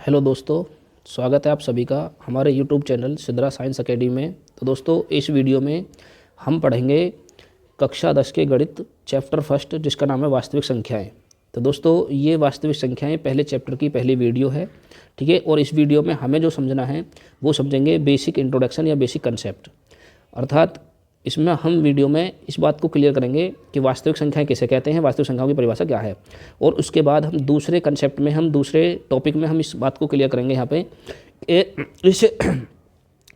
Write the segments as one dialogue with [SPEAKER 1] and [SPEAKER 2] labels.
[SPEAKER 1] Hello दोस्तों, स्वागत है आप सभी का हमारे YouTube channel Sidhra science academy में। तो दोस्तों, इस वीडियो में हम पढ़ेंगे कक्षा 10 के गणित चैप्टर फर्स्ट, जिसका नाम है वास्तविक संख्याएं। तो दोस्तों, ये वास्तविक संख्याएं पहले चैप्टर की पहली वीडियो है, ठीक है। और इस वीडियो में हमें जो समझना है वो समझेंगे बेसिक इंट्रोडक्शन या बेसिक कंसेप्ट। अर्थात इसमें हम वीडियो में इस बात को क्लियर करेंगे कि वास्तविक संख्याएं किसे कहते हैं, वास्तविक संख्याओं की परिभाषा क्या है। और उसके बाद हम दूसरे कंसेप्ट में, हम दूसरे टॉपिक में हम इस बात को क्लियर करेंगे यहाँ पे इस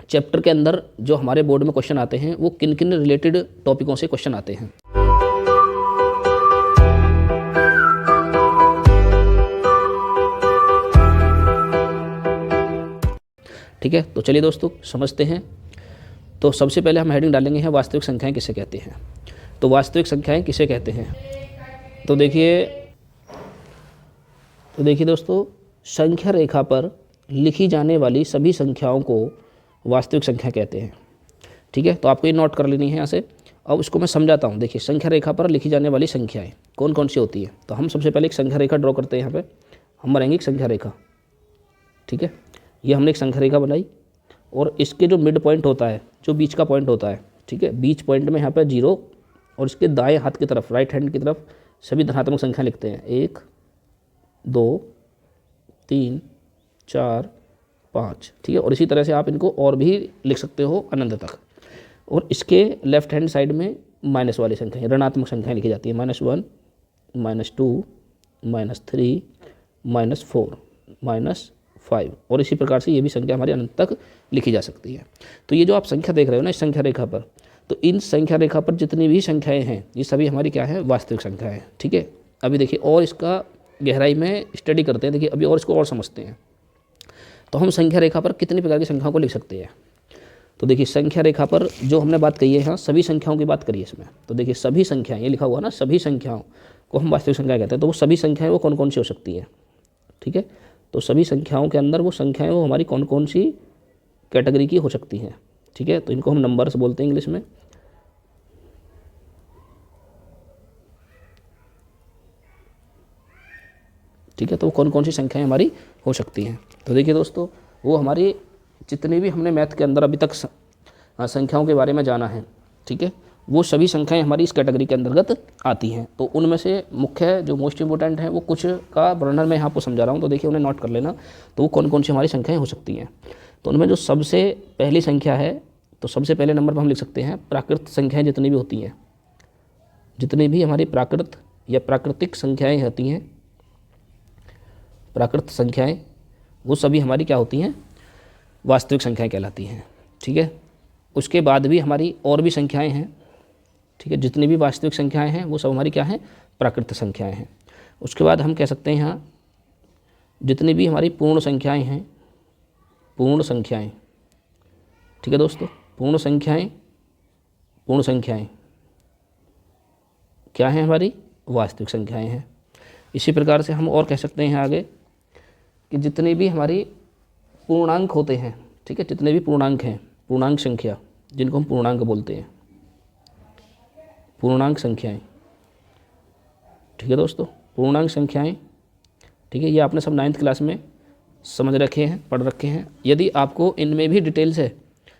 [SPEAKER 1] चैप्टर के अंदर जो हमारे बोर्ड में क्वेश्चन आते हैं वो किन किन रिलेटेड टॉपिकों से क्वेश्चन आते हैं। ठीक है, तो चलिए दोस्तों समझते हैं। तो सबसे पहले हम हेडिंग डालेंगे हैं वास्तविक संख्याएं किसे कहते हैं। तो वास्तविक संख्याएं किसे कहते हैं, तो देखिए दोस्तों, संख्या रेखा पर लिखी जाने वाली सभी संख्याओं को वास्तविक संख्या कहते हैं। ठीक है, तो आपको ये नोट कर लेनी है यहाँ से। अब इसको मैं समझाता हूँ। देखिए, संख्या रेखा पर लिखी जाने वाली संख्याएं कौन कौन सी होती है। तो हम सबसे पहले एक संख्या रेखा ड्रॉ करते हैं। यहाँ पे हम बनाएंगे एक संख्या रेखा। ठीक है, ये हमने एक संख्या रेखा बनाई और इसके जो मिड पॉइंट होता है, जो बीच का पॉइंट होता है, ठीक है, बीच पॉइंट में यहाँ पर 0 और इसके दाएं हाथ की तरफ, राइट हैंड की तरफ सभी धनात्मक संख्या लिखते हैं। 1 2 3 4 5। ठीक है, और इसी तरह से आप इनको और भी लिख सकते हो अनंत तक। और इसके लेफ्ट हैंड साइड में माइनस वाली संख्याएं, ऋणात्मक संख्याएं लिखी जाती है। -1 -2 -3 -4 -5। और इसी प्रकार से ये भी संख्या हमारी अनंत तक लिखी जा सकती है। तो ये जो आप संख्या देख रहे हो ना इस संख्या रेखा पर, तो इन संख्या रेखा पर जितनी भी संख्याएं हैं ये सभी हमारी क्या है, वास्तविक संख्याएं हैं। ठीक है, अभी देखिए और इसका गहराई में स्टडी करते हैं। देखिए अभी और इसको और समझते हैं। तो हम संख्या रेखा पर कितनी प्रकार की संख्याओं को लिख सकते हैं। तो देखिए, संख्या रेखा पर जो हमने बात कही है, यहाँ सभी संख्याओं की बात करिए इसमें। तो देखिए, सभी संख्याएं, ये लिखा हुआ ना, सभी संख्याओं को हम वास्तविक संख्या कहते हैं। तो वो सभी संख्याएं वो कौन कौन सी हो सकती है। ठीक है, तो सभी संख्याओं के अंदर वो संख्याएं वो हमारी कौन कौन सी कैटेगरी की हो सकती हैं। ठीक है, तो इनको हम नंबर्स बोलते हैं इंग्लिश में। ठीक है, तो कौन कौन सी संख्याएं हमारी हो सकती हैं। तो देखिए दोस्तों, वो हमारी जितनी भी हमने मैथ के अंदर अभी तक संख्याओं के बारे में जाना है, ठीक है, वो सभी संख्याएं हमारी इस कैटेगरी के अंतर्गत आती हैं। तो उनमें से मुख्य जो मोस्ट इंपॉर्टेंट है वो कुछ का वर्णन मैं यहाँ आपको समझा रहा हूँ। तो देखिए, उन्हें नोट कर लेना। तो वो कौन कौन सी हमारी संख्याएं हो सकती हैं। तो उनमें जो सबसे पहली संख्या है, तो सबसे पहले नंबर पर हम लिख सकते हैं प्राकृत संख्याएँ जितनी भी होती हैं, जितनी भी हमारी प्राकृत या प्राकृतिक संख्याएँ होती हैं, प्राकृत संख्याएँ वो सभी हमारी क्या होती हैं, वास्तविक संख्याएँ कहलाती हैं। ठीक है, उसके बाद भी हमारी और भी संख्याएँ हैं। ठीक है, जितनी भी वास्तविक संख्याएं हैं वो सब हमारी क्या हैं, प्राकृत संख्याएं हैं। उसके बाद हम कह सकते हैं यहाँ जितनी भी हमारी पूर्ण संख्याएं हैं, पूर्ण संख्याएं। ठीक है दोस्तों, पूर्ण संख्याएं क्या हैं, हमारी वास्तविक संख्याएं हैं। इसी प्रकार से हम और कह सकते हैं आगे कि जितनी भी हमारी पूर्णांक होते हैं, ठीक है, जितने भी पूर्णांक हैं, पूर्णांक संख्या जिनको हम पूर्णांक बोलते हैं, पूर्णांक संख्याएं। ठीक है दोस्तों, पूर्णांक संख्याएं। ठीक है, ये आपने सब 9th क्लास में समझ रखे हैं, पढ़ रखे हैं। यदि आपको इनमें भी डिटेल से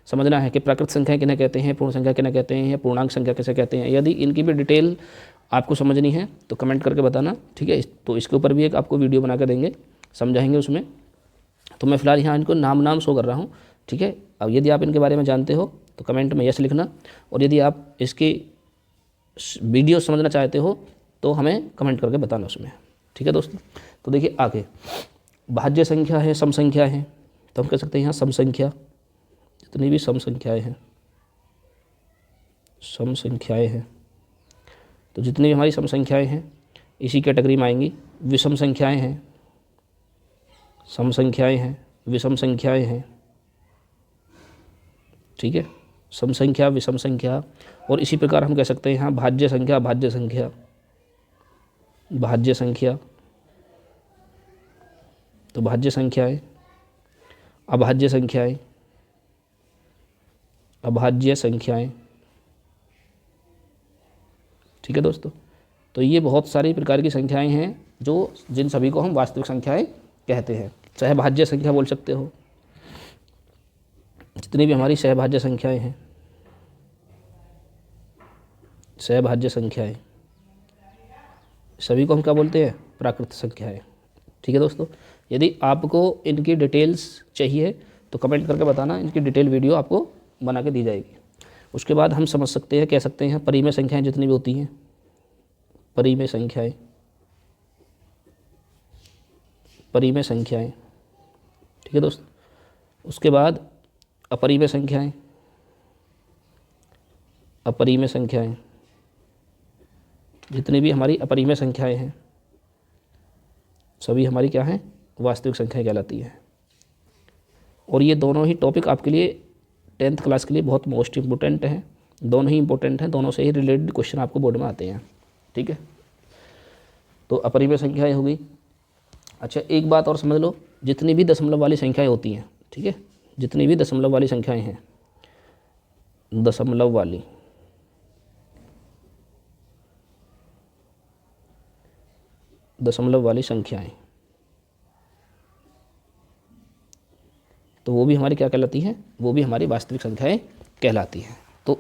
[SPEAKER 1] समझना है कि प्राकृत संख्या किन्हें कहते हैं, पूर्ण संख्या किन्हें कहते हैं, या पूर्णांक संख्या किसे कहते हैं, यदि इनकी भी डिटेल आपको समझनी है तो कमेंट करके बताना। ठीक है, तो इसके ऊपर भी एक आपको वीडियो बना कर देंगे, समझाएंगे उसमें। तो मैं फ़िलहाल यहाँ इनको नाम शो कर रहा हूँ। ठीक है, अब यदि आप इनके बारे में जानते हो तो कमेंट में यस लिखना, और यदि आप इसकी वीडियो समझना चाहते हो तो हमें कमेंट करके बताना उसमें। ठीक है दोस्तों, तो देखिए आगे भाज्य संख्या है, सम संख्या है। तो हम कह सकते हैं यहाँ सम संख्या, जितनी भी सम संख्याएं हैं, सम संख्याएं हैं, तो जितनी भी हमारी सम संख्याएं हैं इसी कैटेगरी में आएंगी। विषम संख्याएं हैं, सम संख्याएं हैं, विषम संख्याएं हैं। ठीक है, सम संख्या, विषम संख्या। और इसी प्रकार हम कह सकते हैं यहाँ भाज्य संख्या, भाज्य संख्या, भाज्य संख्या, तो भाज्य संख्याएं, अभाज्य संख्याएं, अभाज्य संख्याएं। ठीक है दोस्तों, तो ये बहुत सारी प्रकार की संख्याएं हैं जो जिन सभी को हम वास्तविक संख्याएं कहते हैं। सहभाज्य संख्या बोल सकते हो। जितनी भी हमारी सहभाज्य संख्याएं हैं, सहभाज्य संख्याएं, सभी को हम क्या बोलते हैं? प्राकृत संख्याएं। ठीक है दोस्तों, यदि आपको इनकी डिटेल्स चाहिए तो कमेंट करके बताना, इनकी डिटेल वीडियो आपको बना के दी जाएगी। उसके बाद हम समझ सकते हैं, कह सकते हैं परिमेय संख्याएं जितनी भी होती हैं, परिमेय संख्याएं, परिमेय संख्याएं। ठीक है दोस्तों, उसके बाद अपरिमेय संख्याएं, अपरिमेय संख्याएं, जितनी भी हमारी अपरिमेय संख्याएं हैं सभी हमारी क्या हैं? वास्तविक संख्याएं कहलाती हैं। और ये दोनों ही टॉपिक आपके लिए 10th क्लास के लिए बहुत मोस्ट इंपॉर्टेंट हैं, दोनों ही इंपॉर्टेंट हैं, दोनों से ही रिलेटेड क्वेश्चन आपको बोर्ड में आते हैं। ठीक है, तो अपरिमेय संख्याएं होगी। अच्छा, एक बात और समझ लो, जितनी भी दशमलव वाली संख्याएं होती हैं, ठीक है, जितनी भी दशमलव वाली संख्याएं हैं, दशमलव वाली, दशमलव वाली संख्याएं, तो वो भी हमारी क्या कहलाती हैं? वो भी हमारी वास्तविक संख्याएं कहलाती हैं। तो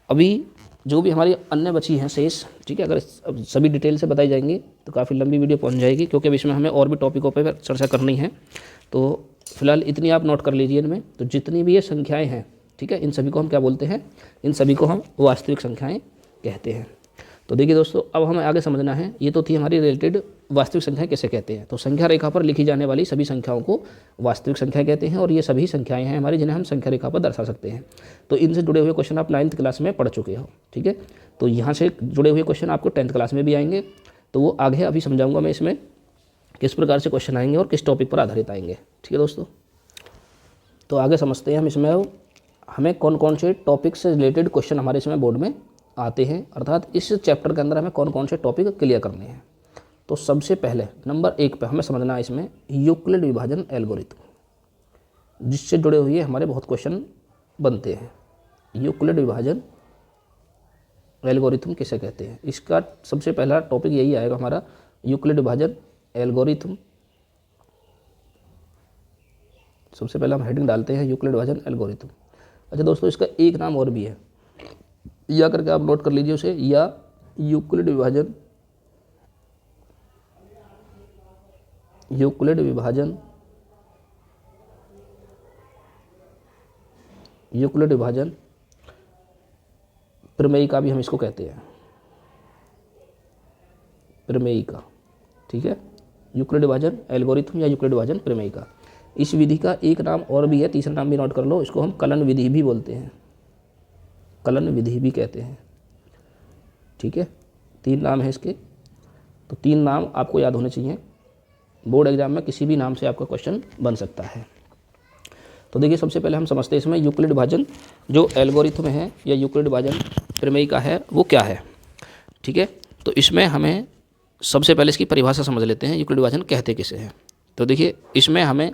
[SPEAKER 1] अभी जो भी हमारी अन्य बची हैं शेष, ठीक है, अगर सभी डिटेल से बताई जाएंगी तो काफ़ी लंबी वीडियो पहुंच जाएगी, क्योंकि अब इसमें हमें और भी टॉपिकों पर चर्चा करनी है। तो फिलहाल इतनी आप नोट कर लीजिए इनमें। तो जितनी भी ये संख्याएँ हैं, ठीक है, इन सभी को हम क्या बोलते हैं? इन सभी को हम वास्तविक संख्याएँ कहते हैं। तो देखिए दोस्तों, अब हमें आगे समझना है, ये तो थी हमारी रिलेटेड वास्तविक संख्याएं कैसे कहते हैं। तो संख्या रेखा पर लिखी जाने वाली सभी संख्याओं को वास्तविक संख्या कहते हैं, और ये सभी संख्याएं हैं हमारी जिन्हें हम संख्या रेखा पर दर्शा सकते हैं। तो इनसे जुड़े हुए क्वेश्चन आप 9th क्लास में पढ़ चुके हो। ठीक है, तो यहाँ से जुड़े हुए क्वेश्चन आपको 10th क्लास में भी आएंगे, तो वो आगे अभी समझाऊंगा मैं इसमें किस प्रकार से क्वेश्चन आएंगे और किस टॉपिक पर आधारित आएंगे। ठीक है दोस्तों, तो आगे समझते हैं हम इसमें हमें कौन कौन से टॉपिक से रिलेटेड क्वेश्चन हमारे इसमें बोर्ड में आते हैं, अर्थात इस चैप्टर के अंदर हमें कौन कौन से टॉपिक क्लियर करने हैं। तो सबसे पहले नंबर 1 पे हमें समझना है इसमें यूक्लिड विभाजन एल्गोरिथम, जिससे जुड़े हुए हमारे बहुत क्वेश्चन बनते हैं। यूक्लिड विभाजन एल्गोरिथम किसे कहते हैं? इसका सबसे पहला टॉपिक यही आएगा हमारा, यूक्लिड विभाजन एल्गोरिथम। सबसे पहले हम हेडिंग डालते हैं यूक्लिड विभाजन एल्गोरिथम। अच्छा दोस्तों, इसका एक नाम और भी है, या करके आप नोट कर लीजिए उसे, या यूक्लिड विभाजन, यूक्लिड विभाजन, यूक्लिड विभाजन प्रमेयिका भी हम इसको कहते हैं, प्रमेयिका। ठीक है, यूक्लिड विभाजन एल्गोरिथम या यूक्लिड विभाजन प्रमेयिका। इस विधि का एक नाम और भी है, तीसरा नाम भी नोट कर लो, इसको हम कलन विधि भी बोलते हैं, कलन विधि भी कहते हैं। ठीक है, 3 नाम है इसके, तो 3 नाम आपको याद होने चाहिए। बोर्ड एग्जाम में किसी भी नाम से आपका क्वेश्चन बन सकता है। तो देखिए, सबसे पहले हम समझते हैं इसमें यूक्लिड विभाजन जो एल्गोरिथम है या यूक्लिड विभाजन प्रमेयिका है वो क्या है। ठीक है, तो इसमें हमें सबसे पहले इसकी परिभाषा समझ लेते हैं, यूक्लिड विभाजन कहते किसे हैं। तो देखिए, इसमें हमें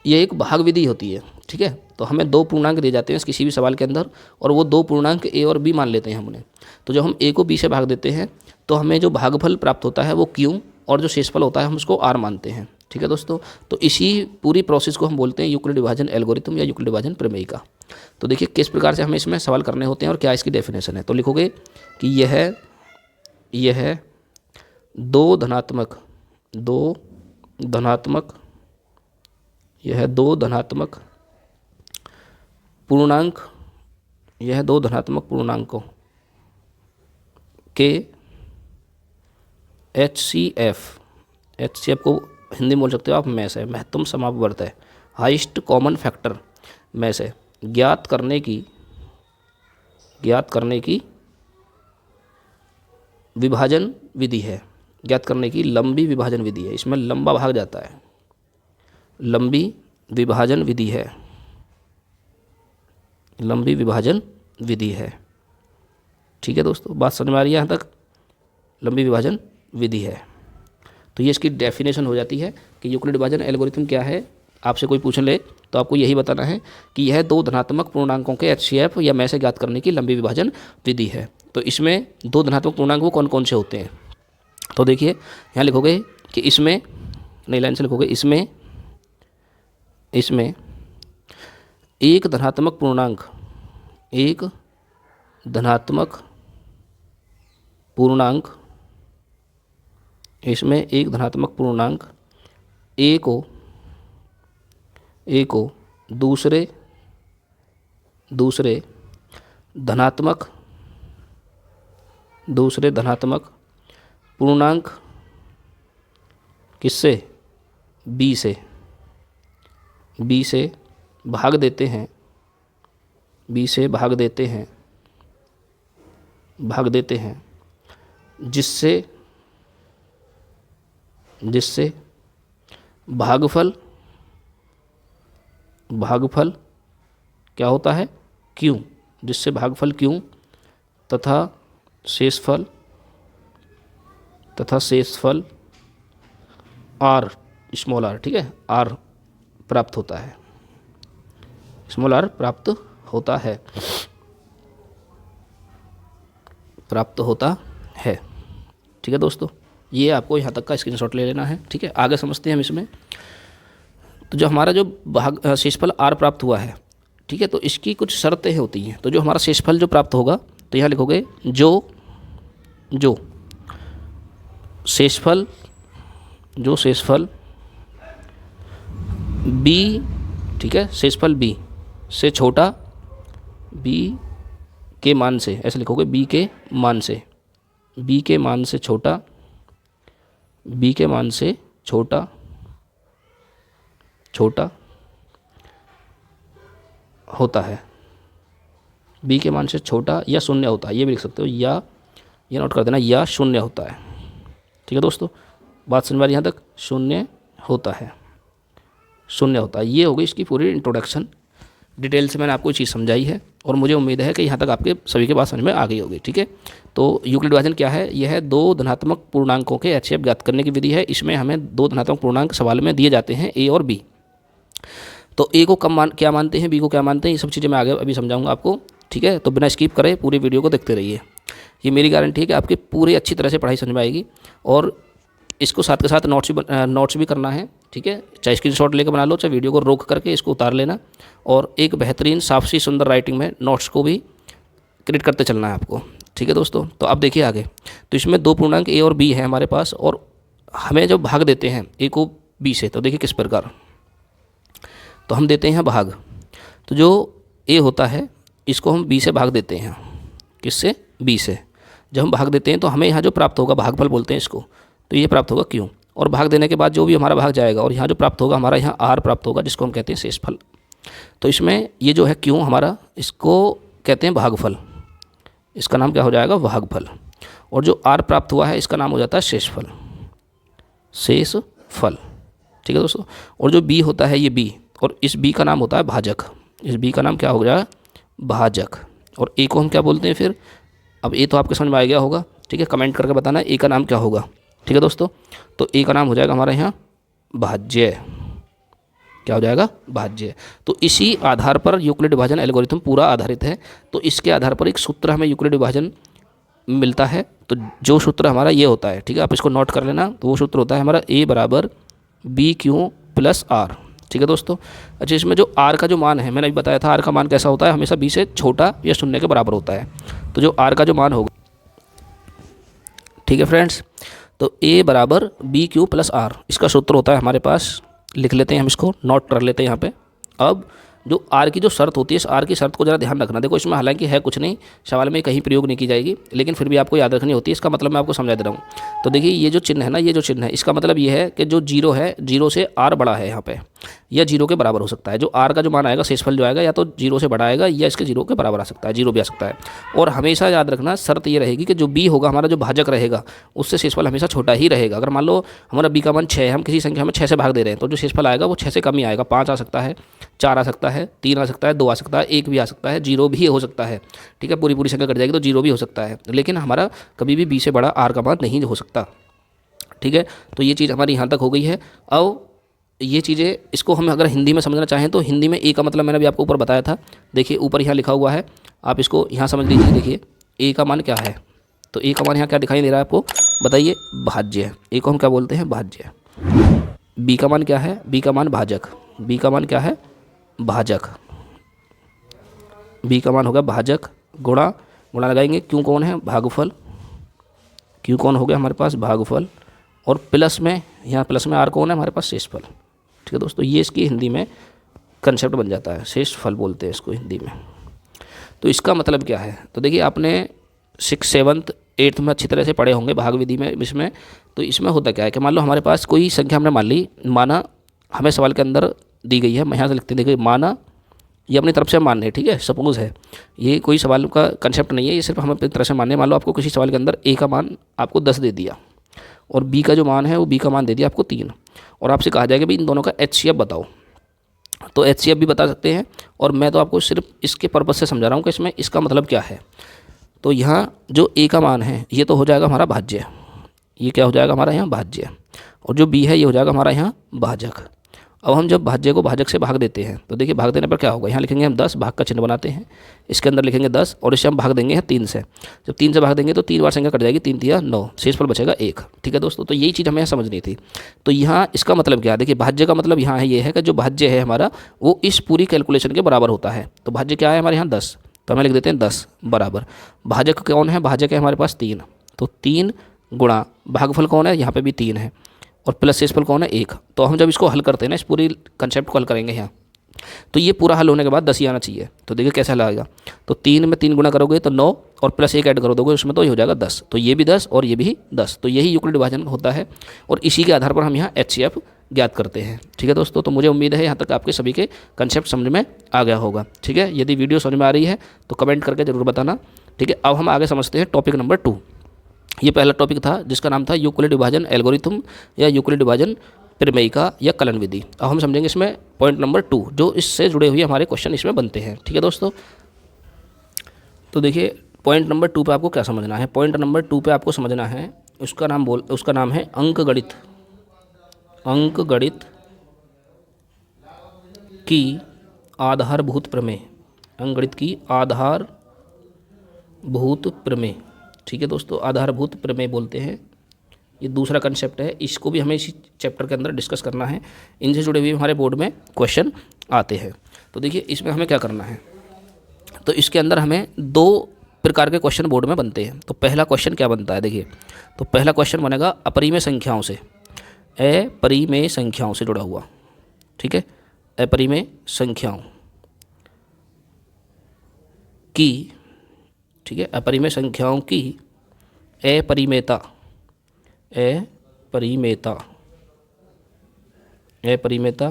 [SPEAKER 1] ये एक भाग विधि होती है। ठीक है, तो हमें 2 पूर्णांक दिए जाते हैं किसी भी सवाल के अंदर, और वो 2 पूर्णांक ए और बी मान लेते हैं हमने। तो जब हम ए को बी से भाग देते हैं तो हमें जो भागफल प्राप्त होता है वो क्यू, और जो शेषफल होता है हम उसको आर मानते हैं। ठीक है दोस्तों, तो इसी पूरी प्रोसेस को हम बोलते हैं यूक्लिड विभाजन एल्गोरिथम या यूक्लिड विभाजन प्रमेयिका। तो देखिए किस प्रकार से हमें इसमें सवाल करने होते हैं और क्या इसकी डेफिनेशन है। तो लिखोगे कि यह 2 धनात्मक, यह 2 धनात्मक पूर्णांक, यह 2 धनात्मक पूर्णांकों के HCF को हिंदी में बोल सकते हो आप में से, महत्तम समापवर्त है, हाईएस्ट कॉमन फैक्टर में से ज्ञात करने की विभाजन विधि है, ज्ञात करने की लंबी विभाजन विधि है। इसमें लंबा भाग जाता है, लंबी विभाजन विधि है, लंबी विभाजन विधि है। ठीक है दोस्तों, बात समझ में आ रही है यहाँ तक? लंबी विभाजन विधि है। तो ये इसकी डेफिनेशन हो जाती है कि यूक्लिड विभाजन एल्गोरिथम क्या है। आपसे कोई पूछ ले तो आपको यही बताना है कि यह 2 धनात्मक पूर्णांकों के HCF या में से ज्ञात करने की लंबी विभाजन विधि है। तो इसमें 2 धनात्मक पूर्णांक वो कौन कौन से होते हैं। तो देखिए यहाँ लिखोगे कि इसमें नई लाइन से लिखोगे इसमें एक धनात्मक पूर्णांक इसमें एक धनात्मक पूर्णांक ए को दूसरे धनात्मक पूर्णांक किससे b से भाग देते हैं जिससे भागफल क्या होता है q, जिससे भागफल q तथा शेषफल r स्मॉल r, ठीक है, r प्राप्त होता है, स्मॉल r प्राप्त होता है। ठीक है दोस्तों, ये आपको यहाँ तक का स्क्रीनशॉट ले लेना है। ठीक है, आगे समझते हैं हम इसमें। तो जो हमारा जो शेषफल r प्राप्त हुआ है, ठीक है, तो इसकी कुछ शर्तें होती हैं। तो जो हमारा शेषफल जो प्राप्त होगा, तो यहाँ लिखोगे जो शेषफल b, ठीक है, शेषफल b से छोटा, b के मान से, ऐसे लिखोगे b के मान से छोटा होता है, b के मान से छोटा या शून्य होता है, ये भी लिख सकते हो, या ये नोट कर देना, या शून्य होता है। ठीक है दोस्तों, बात समझ में आ रही यहाँ तक? शून्य होता है। ये हो गई इसकी पूरी इंट्रोडक्शन। डिटेल से मैंने आपको ये चीज़ समझाई है और मुझे उम्मीद है कि यहाँ तक आपके सभी के बात समझ में आ गई होगी। ठीक है, तो यूक्लिड विभाजन क्या है? यह है दो धनात्मक पूर्णांकों के HCF ज्ञात करने की विधि है। इसमें हमें दो धनात्मक पूर्णांक सवाल में दिए जाते हैं, A और B। तो A को क्या मानते हैं, B को क्या मानते हैं, ये सब चीज़ें मैं आगे अभी समझाऊंगा आपको। ठीक है, तो बिना स्किप करे पूरी वीडियो को देखते रहिए। ये मेरी गारंटी है कि आपकी पूरी अच्छी तरह से पढ़ाई समझ में आएगी। और इसको साथ के साथ नोट्स भी करना है। ठीक है, चाहे स्क्रीनशॉट लेकर बना लो, चाहे वीडियो को रोक करके इसको उतार लेना, और एक बेहतरीन साफ सी सुंदर राइटिंग में नोट्स को भी क्रिएट करते चलना है आपको। ठीक है दोस्तों, तो अब देखिए आगे। तो इसमें दो पूर्णांक A और B है हमारे पास, और हमें जब भाग देते हैं A को B से, तो देखिए किस प्रकार। तो हम देते हैं भाग, तो जो A होता है इसको हम B से भाग देते हैं। किससे? B से। जब हम भाग देते हैं तो हमें यहाँ जो प्राप्त होगा, भागफल बोलते हैं इसको, तो ये प्राप्त होगा Q। और भाग देने के बाद जो भी हमारा भाग जाएगा, और यहाँ जो प्राप्त होगा हमारा, यहाँ R प्राप्त होगा, जिसको हम कहते हैं शेषफल। तो इसमें ये जो है Q हमारा, इसको कहते हैं भागफल, इसका नाम क्या हो जाएगा? भागफल। और जो R प्राप्त हुआ है इसका नाम हो जाता है शेषफल। ठीक है दोस्तों, और जो B होता है, ये B, और इस B का नाम होता है भाजक। इस B का नाम क्या हो जाएगा? भाजक। और A को हम क्या बोलते हैं फिर? अब A तो आपके समझ में आ गया होगा। ठीक है, कमेंट करके बताना A का नाम क्या होगा। ठीक है दोस्तों, तो A का नाम हो जाएगा हमारे यहाँ भाज्य। क्या हो जाएगा? भाज्य। तो इसी आधार पर यूक्लिड विभाजन एल्गोरिथम पूरा आधारित है। तो इसके आधार पर एक सूत्र हमें यूक्लिड विभाजन मिलता है। तो जो सूत्र हमारा ये होता है, ठीक है, आप इसको नोट कर लेना। तो वो सूत्र होता है हमारा A बराबर BQ + R। ठीक है दोस्तों, अच्छा, इसमें जो R का जो मान है, मैंने अभी बताया था R का मान कैसा होता है, हमेशा B से छोटा या शून्य के बराबर होता है। तो जो R का जो मान होगा, ठीक है फ्रेंड्स, तो A बराबर BQ + R, इसका सूत्र होता है हमारे पास। लिख लेते हैं हम, इसको नोट कर लेते हैं यहाँ पे। अब जो R की जो शर्त होती है, इस R की शर्त को ज़रा ध्यान रखना। देखो, इसमें हालांकि है कुछ नहीं, सवाल में कहीं प्रयोग नहीं की जाएगी, लेकिन फिर भी आपको याद रखनी होती है। इसका मतलब मैं आपको समझा दे रहा हूँ। तो देखिए, ये जो चिन्ह है ना, ये जो चिन्ह है, इसका मतलब ये है कि जो 0 है, 0 से R बड़ा है यहाँ पे, या 0 के बराबर हो सकता है। जो R का जो मान आएगा, शेषफल जो आएगा, या तो 0 से बड़ा आएगा, या इसके 0 के बराबर आ सकता है, 0 भी आ सकता है। और हमेशा याद रखना, शर्त ये रहेगी कि जो B होगा हमारा, जो भाजक रहेगा, उससे शेषफल हमेशा छोटा ही रहेगा। अगर मान लो हमारा B का मान 6 है, हम किसी संख्या में 6 से भाग दे रहे हैं, तो जो शेषफल आएगा वो 6 से कम ही आएगा। 5 आ सकता है, 4 आ सकता है, 3 आ सकता है, 2 आ सकता है, 1 भी आ सकता है, 0 भी हो सकता है। ठीक है, पूरी संख्या कट जाएगी तो 0 भी हो सकता है, लेकिन हमारा कभी भी B से बड़ा R का मान नहीं हो सकता। ठीक है, तो ये चीज़ हमारी यहाँ तक हो गई है। अब ये चीज़ें, इसको हम अगर हिंदी में समझना चाहें तो हिंदी में A का मतलब मैंने अभी आपको ऊपर बताया था। देखिए, ऊपर यहाँ लिखा हुआ है, आप इसको यहाँ समझ लीजिए। देखिए, A का मान क्या है? तो A का मान यहाँ क्या दिखाई दे रहा है आपको? बताइए, भाज्य। A को हम क्या बोलते हैं? भाज्य। बी का मान क्या है, बी का मान भाजक, बी का मान क्या है, भाजक, बी का मान होगा भाजक, गुणा, गुणा लगाएंगे, क्यों कौन है, भागफल, क्यों कौन हो गया हमारे पास, भागफल, और प्लस में, यहाँ प्लस में आर कौन है हमारे पास, शेषफल। ठीक है दोस्तों, ये इसकी हिंदी में कंसेप्ट बन जाता है, शेषफल बोलते हैं इसको हिंदी में। तो इसका मतलब क्या है, तो देखिए आपने 6th 7th 8th में अच्छी तरह से पढ़े होंगे भाग विधि में इसमें। तो इसमें होता क्या है कि मान लो हमारे पास कोई संख्या हमने मान ली, माना हमें सवाल के अंदर दी गई है, मैं यहाँ से लिखते देखिए माना, ये अपनी तरफ से मानने, ठीक है, सपोज है, ये कोई सवाल का कंसेप्ट नहीं है, ये सिर्फ हम अपनी तरफ से मानने। मान लो आपको किसी सवाल के अंदर ए का मान आपको 10 दे दिया और बी का जो मान है वो बी का मान दे दिया आपको 3, और आपसे कहा जाएगा भाई इन दोनों का HCF बताओ। तो HCF भी बता सकते हैं, और मैं तो आपको सिर्फ इसके पर्पज़ से समझा रहा हूँ कि इसमें इसका मतलब क्या है। तो यहाँ जो ए का मान है ये तो हो जाएगा हमारा भाज्य, ये क्या हो जाएगा हमारा यहाँ भाज्य, और जो बी है ये हो जाएगा हमारा यहाँ भाजक। अब हम जब भाज्य को भाजक से भाग देते हैं तो देखिए भाग देने पर क्या होगा, यहाँ लिखेंगे हम 10, भाग का चिन्ह बनाते हैं, इसके अंदर लिखेंगे 10 और इसे हम भाग देंगे 3 से। जब 3 से भाग देंगे तो 3 बार संख्या कट जाएगी, 3 3 9, शेषफल बचेगा 1। ठीक है दोस्तों, तो यही चीज़ हमें यहाँ समझनी थी। तो यहाँ इसका मतलब क्या है, देखिए भाज्य का मतलब यहाँ है ये है कि जो भाज्य है हमारा वो इस पूरी कैलकुलेशन के बराबर होता है। तो भाज्य क्या है हमारे यहाँ 10, तो हमें लिख देते हैं 10 बराबर, भाजक कौन है, भाजक है हमारे पास 3, तो 3 गुणा भागफल कौन है, यहाँ पे भी 3 है, और प्लस शेषफल कौन है 1। तो हम जब इसको हल करते हैं ना, इस पूरी कंसेप्ट को हल करेंगे यहाँ, तो ये पूरा हल होने के बाद 10 ही आना चाहिए। तो देखिए कैसे हल आएगा, तो 3 में 3 गुणा करोगे तो 9, और प्लस 1 ऐड कर दोगे उसमें तो ये हो जाएगा 10, तो ये भी 10 और ये भी 10। तो यही यूक्लिड विभाजन होता है, और इसी के आधार पर हम यहाँ HCF ज्ञात करते हैं। ठीक है दोस्तों, तो मुझे उम्मीद है यहाँ तक आपके सभी के कंसेप्ट समझ में आ गया होगा। ठीक है, यदि वीडियो समझ में आ रही है तो कमेंट करके ज़रूर बताना। ठीक है, अब हम आगे समझते हैं टॉपिक नंबर 2। ये पहला टॉपिक था जिसका नाम था यूक्लिड विभाजन एल्गोरिथम या यूक्लिड विभाजन प्रमेयिका या कलन विधि। अब हम समझेंगे इसमें पॉइंट नंबर 2, जो इससे जुड़े हुए हमारे क्वेश्चन इसमें बनते हैं। ठीक है दोस्तों, तो देखिए पॉइंट नंबर 2 पे आपको क्या समझना है। पॉइंट नंबर 2 पे आपको समझना है, उसका नाम है अंकगणित। अंकगणित की आधारभूत प्रमेय, अंकगणित की आधारभूत प्रमेय। ठीक है दोस्तों, आधारभूत प्रमेय बोलते हैं, ये दूसरा कंसेप्ट है, इसको भी हमें इसी चैप्टर के अंदर डिस्कस करना है। इनसे जुड़े हुए हमारे बोर्ड में क्वेश्चन आते हैं। तो देखिए इसमें हमें क्या करना है, तो इसके अंदर हमें 2 प्रकार के क्वेश्चन बोर्ड में बनते हैं। तो पहला क्वेश्चन क्या बनता है, देखिए तो पहला क्वेश्चन बनेगा अपरिमेय संख्याओं से, अपरिमेय संख्याओं से जुड़ा हुआ। ठीक है, अपरिमेय संख्याओं की, ठीक है, अपरिमेय संख्याओं की अपरिमेयता, अपरिमेयता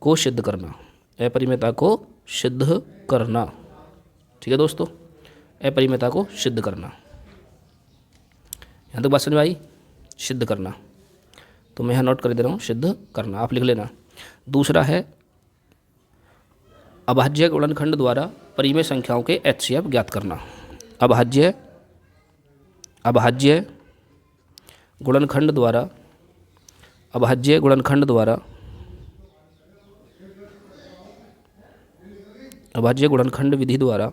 [SPEAKER 1] को सिद्ध करना, अपरिमेयता को सिद्ध करना। ठीक है दोस्तों, अपरिमेयता को सिद्ध करना, यहाँ तक बात समझ में आई, सिद्ध करना। तो मैं यहाँ नोट कर दे रहा हूँ, सिद्ध करना, आप लिख लेना। दूसरा है अभाज्य गुणनखंड द्वारा परिमेय संख्याओं के HCF ज्ञात करना। अभाज्य गुणनखंड द्वारा, अभाज्य गुणनखंड द्वारा, अभाज्य गुणनखंड विधि द्वारा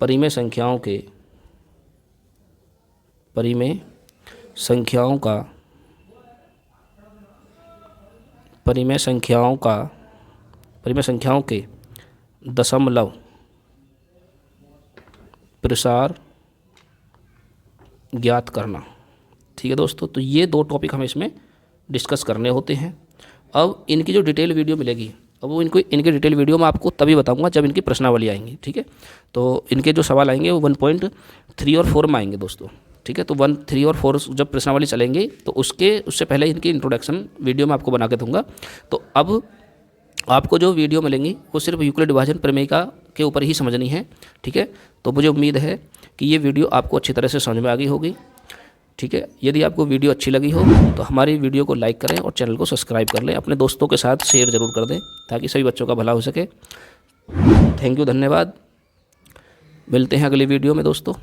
[SPEAKER 1] परिमेय संख्याओं के, परिमेय संख्याओं के दशमलव प्रसार ज्ञात करना। ठीक है दोस्तों, तो ये 2 टॉपिक हमें इसमें डिस्कस करने होते हैं। अब इनकी जो डिटेल वीडियो मिलेगी, अब वो इनके डिटेल वीडियो मैं आपको तभी बताऊंगा जब इनकी प्रश्नावली आएंगी। ठीक है, तो इनके जो सवाल आएंगे वो 1.3 और 4 में आएंगे दोस्तों। ठीक है, तो 1, 3 और 4 जब प्रश्नावली चलेंगे तो उससे पहले इनकी इंट्रोडक्शन वीडियो मैं आपको बना के दूंगा। तो अब आपको जो वीडियो मिलेंगी वो सिर्फ यूक्लिड विभाजन प्रमेयिका के ऊपर ही समझनी है। ठीक है, तो मुझे उम्मीद है कि ये वीडियो आपको अच्छी तरह से समझ में आ गई होगी। ठीक है, यदि आपको वीडियो अच्छी लगी हो तो हमारी वीडियो को लाइक करें और चैनल को सब्सक्राइब कर लें, अपने दोस्तों के साथ शेयर ज़रूर कर दें ताकि सभी बच्चों का भला हो सके। थैंक यू, धन्यवाद, मिलते हैं अगली वीडियो में दोस्तों।